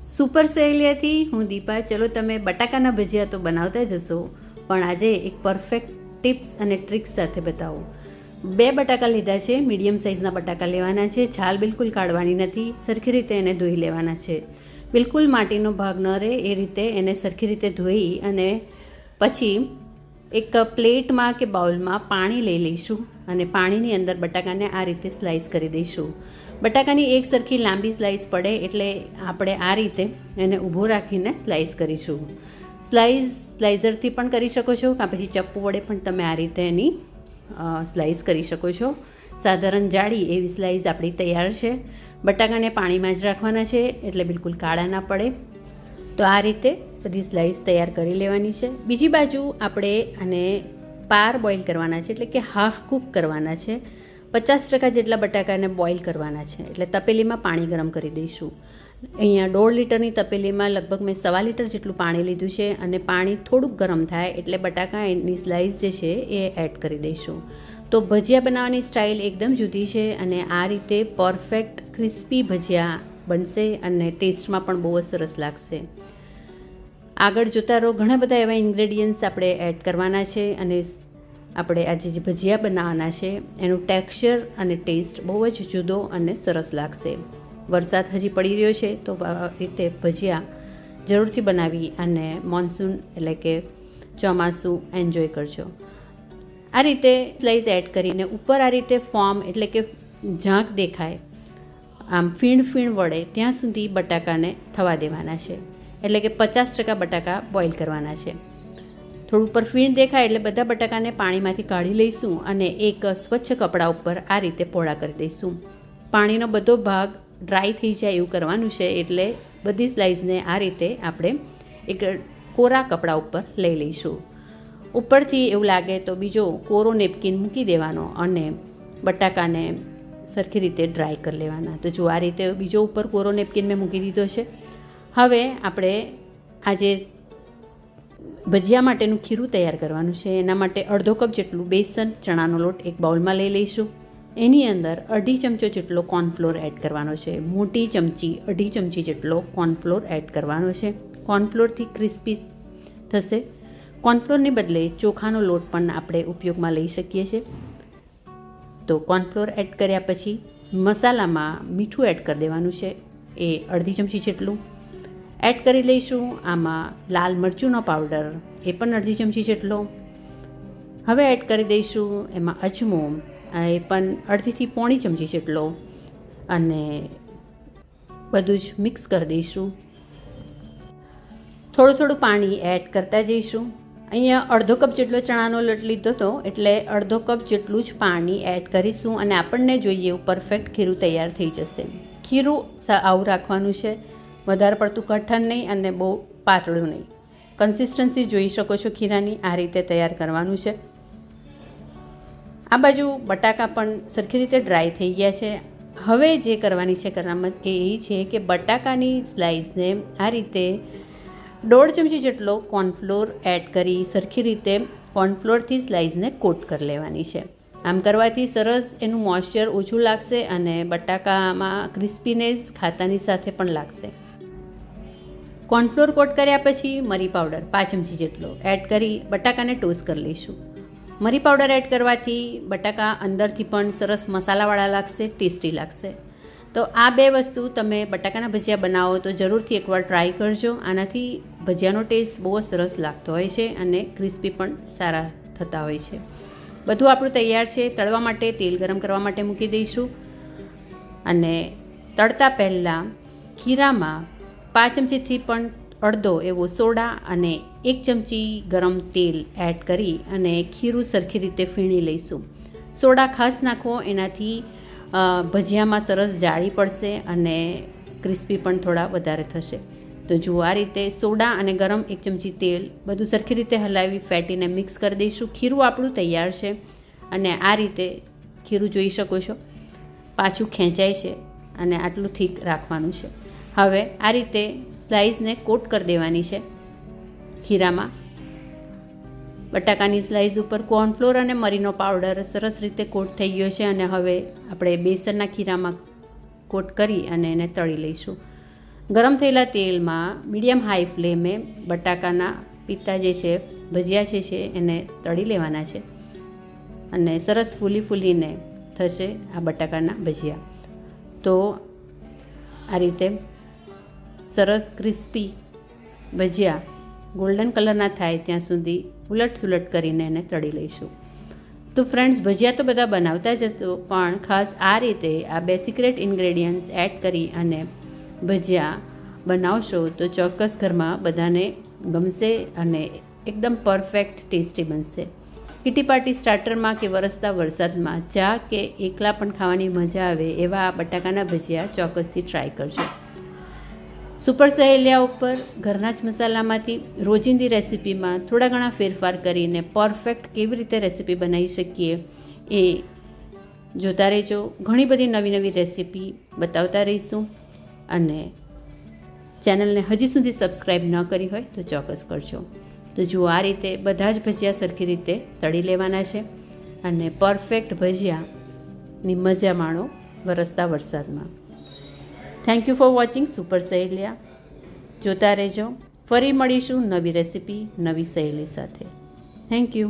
Super સહેલિયાથી હું દીપા. ચલો તમે બટાકાના ભજીયા તો બનાવતા જ હશો, પણ આજે એક પરફેક્ટ ટિપ્સ અને ટ્રિક્સ સાથે બતાવું. 2 બટાકા લીધા છે, મીડિયમ સાઇઝના બટાકા લેવાના છે. છાલ બિલકુલ કાઢવાની નથી, સરખી રીતે એને ધોઈ લેવાના છે. બિલકુલ માટીનો ભાગ ન રહે એ રીતે એને સરખી રીતે ધોઈ અને પછી એક પ્લેટમાં કે બાઉલમાં પાણી લઈ લઈશું અને પાણીની અંદર બટાકાને આ રીતે સ્લાઈસ કરી દઈશું. બટાકાની એક સરખી લાંબી સ્લાઈસ પડે એટલે આપણે આ રીતે એને ઊભો રાખીને સ્લાઈસ કરીશું. સ્લાઇઝરથી પણ કરી શકો છો, કાં પછી ચપ્પુ વડે પણ તમે આ રીતે એની સ્લાઈસ કરી શકો છો. સાધારણ જાડી એવી સ્લાઈસ આપણી તૈયાર છે. બટાકાને પાણીમાં જ રાખવાના છે એટલે બિલકુલ કાળા ના પડે. તો આ રીતે બધી સ્લાઈસ તૈયાર કરી લેવાની છે. બીજી બાજુ આપણે આને પાર બોઇલ કરવાના છે, એટલે કે હાફ કૂક કરવાના છે. 50% જેટલા બટાકાને બોઇલ કરવાના છે, એટલે તપેલીમાં પાણી ગરમ કરી દઈશું. અહીંયા 1.5 લીટરની તપેલીમાં લગભગ મેં 1.25 લીટર જેટલું પાણી લીધું છે અને પાણી થોડુંક ગરમ થાય એટલે બટાકા એની સ્લાઈસ જે છે એ એડ કરી દઈશું. તો ભજીયા બનાવવાની સ્ટાઇલ એકદમ જુદી છે અને આ રીતે પરફેક્ટ ક્રિસ્પી ભજીયા બનશે અને ટેસ્ટમાં પણ બહુ જ સરસ લાગશે. આગળ જોતા રહો, ઘણા બધા એવા ઇન્ગ્રેડિયન્ટ્સ આપણે એડ કરવાના છે અને આપણે આજે જે ભજીયા બનાવવાના છે એનું ટેક્સચર અને ટેસ્ટ બહુ જ જુદો અને સરસ લાગશે. વરસાદ હજી પડી રહ્યો છે તો આ રીતે ભજીયા જરૂરથી બનાવી અને મોન્સૂન એટલે કે ચોમાસું એન્જોય કરજો. આ રીતે સ્લાઈસ એડ કરીને ઉપર આ રીતે ફોર્મ એટલે કે ઝાંક દેખાય, આમ ફીણ વળે ત્યાં સુધી બટાકાને થવા દેવાના છે. એટલે કે 50% બટાકા બોઇલ કરવાના છે. થોડું ઉપર ફીણ દેખાય એટલે બધા બટાકાને પાણીમાંથી કાઢી લઈશું અને એક સ્વચ્છ કપડા ઉપર આ રીતે પોળા કરી દઈશું. પાણીનો બધો ભાગ ડ્રાય થઈ જાય એવું કરવાનું છે, એટલે બધી સ્લાઈસને આ રીતે આપણે એક કોરા કપડા ઉપર લઈ લઈશું. ઉપરથી એવું લાગે તો બીજો કોરો નેપકિન મૂકી દેવાનો અને બટાકાને સરખી રીતે ડ્રાય કરી લેવાના. તો જો આ રીતે બીજો ઉપર કોરો નેપકિન મેં મૂકી દીધો છે. હવે આપણે આજે ભજીયા માટેનું ખીરું તૈયાર કરવાનું છે. એના માટે 1/2 કપ જેટલું બેસન ચણાનો લોટ એક બાઉલમાં લઈ લઈશું. એની અંદર 1/2 ચમચો જેટલો કોર્નફ્લોર એડ કરવાનો છે. મોટી ચમચી 1/2 ચમચી જેટલો કોર્નફ્લોર એડ કરવાનો છે. કોર્નફ્લોરથી ક્રિસ્પી થશે. કોર્નફ્લોરને બદલે ચોખાનો લોટ પણ આપણે ઉપયોગમાં લઈ શકીએ છીએ. તો કોર્નફ્લોર એડ કર્યા પછી મસાલામાં મીઠું એડ કરી દેવાનું છે, એ 1/2 ચમચી જેટલું એડ કરી લઈશું. આમાં લાલ મરચુંનો પાવડર એ પણ 1/2 ચમચી જેટલો. હવે એડ કરી દઈશું એમાં અજમો, એ પણ 1/2 થી 1/4 ચમચી જેટલો અને બધું જ મિક્સ કરી દઈશું. થોડું પાણી એડ કરતા જઈશું. અહીંયા 1/2 કપ જેટલો ચણાનો લોટ લીધો હતો એટલે 1/2 કપ જેટલું જ પાણી એડ કરીશું અને આપણને જોઈએ એવું પરફેક્ટ ખીરું તૈયાર થઈ જશે. ખીરું આવું રાખવાનું છે, વધારે પડતું કઠણ નહીં અને બહુ પાતળું નહીં. કન્સિસ્ટન્સી જોઈ શકો છો ખીરાની, આ રીતે તૈયાર કરવાનું છે. આ બાજુ બટાકા પણ સરખી રીતે ડ્રાય થઈ ગયા છે. હવે જે કરવાની છે કરામત એ છે કે બટાકાની સ્લાઈસને આ રીતે 1.5 ચમચી જેટલો કોર્નફ્લોર એડ કરી સરખી રીતે કોર્નફ્લોરથી સ્લાઈસને કોટ કરી લેવાની છે. આમ કરવાથી સરસ એનું મોઇશ્ચર ઓછું લાગશે અને બટાકામાં ક્રિસ્પીનેસ ખાતાની સાથે પણ લાગશે. કોર્નફ્લોર કોટ કર્યા પછી મરી પાવડર 5 ચમચી જેટલો એડ કરી બટાકાને ટોસ્ટ કરી લઈશું. મરી પાવડર એડ કરવાથી બટાકા અંદરથી પણ સરસ મસાલાવાળા લાગશે, ટેસ્ટી લાગશે. તો આ 2 વસ્તુ તમે બટાકાના ભજીયા બનાવો તો જરૂરથી એકવાર ટ્રાય કરજો. આનાથી ભજીયાનો ટેસ્ટ બહુ જ સરસ લાગતો હોય છે અને ક્રિસ્પી પણ સારા થતા હોય છે. બધું આપણું તૈયાર છે. તળવા માટે તેલ ગરમ કરવા માટે મૂકી દઈશું અને તળતા પહેલાં ખીરામાં 5 ચમચીથી પણ અડધો એવો સોડા અને 1 ચમચી ગરમ તેલ એડ કરી અને ખીરું સરખી રીતે ફીણી લઈશું. સોડા ખાસ નાખો, એનાથી ભજીયામાં સરસ જાળી પડશે અને ક્રિસ્પી પણ થોડા વધારે થશે. તો જુઓ આ રીતે સોડા અને ગરમ 1 ચમચી તેલ બધું સરખી રીતે હલાવી ફેટીને મિક્સ કરી દઈશું. ખીરું આપણું તૈયાર છે અને આ રીતે ખીરું જોઈ શકો છો પાછું ખેંચાય છે અને આટલું થીક રાખવાનું છે. હવે આ રીતે સ્લાઈસને કોટ કરી દેવાની છે ખીરામાં. બટાકાની સ્લાઈસ ઉપર કોર્નફ્લોર અને મરીનો પાવડર સરસ રીતે કોટ થઈ ગયો છે અને હવે આપણે બેસનના ખીરામાં કોટ કરી અને એને તળી લઈશું. ગરમ થયેલા તેલમાં મીડિયમ હાઈ ફ્લેમે બટાકાના પિત્તા જે છે ભજીયા છે એને તળી લેવાના છે અને સરસ ફૂલીને થશે આ બટાકાના ભજીયા. તો આ રીતે સરસ ક્રિસ્પી ભજીયા ગોલ્ડન કલરના થાય ત્યાં સુધી ઉલટ કરીને એને તળી લઈશું. તો ફ્રેન્ડ્સ, ભજીયા તો બધા બનાવતા જ હતો, પણ ખાસ આ રીતે આ 2 સિક્રેટ ઇન્ગ્રેડિયન્ટ્સ એડ કરી અને ભજીયા બનાવશો તો ચોક્કસ ઘરમાં બધાને ગમશે અને એકદમ પરફેક્ટ ટેસ્ટી બનશે. કિટી પાર્ટી સ્ટાર્ટરમાં કે વરસતા વરસાદમાં ચા કે એકલા પણ ખાવાની મજા આવે એવા આ બટાકાના ભજીયા ચોક્કસથી ટ્રાય કરજો. સુપર સહેલિયા ઉપર ઘરના જ મસાલામાંથી રોજિંદી રેસિપીમાં થોડા ઘણા ફેરફાર કરીને પરફેક્ટ કેવી રીતે રેસિપી બનાવી શકીએ એ જોતા રહેજો. ઘણી બધી નવી રેસિપી બતાવતા રહીશું અને ચેનલને હજી સુધી સબસ્ક્રાઈબ ન કરી હોય તો ચોક્કસ કરજો. તો જુઓ, આ રીતે બધા જ ભજીયા સરખી રીતે તળી લેવાના છે અને પરફેક્ટ ભજીયાની મજા માણો વરસતા વરસાદમાં. Thank you for watching super Saheliya. જોતા રહેજો. ફરી મળીશું નવી રેસિપી નવી સહેલી સાથે. Thank you.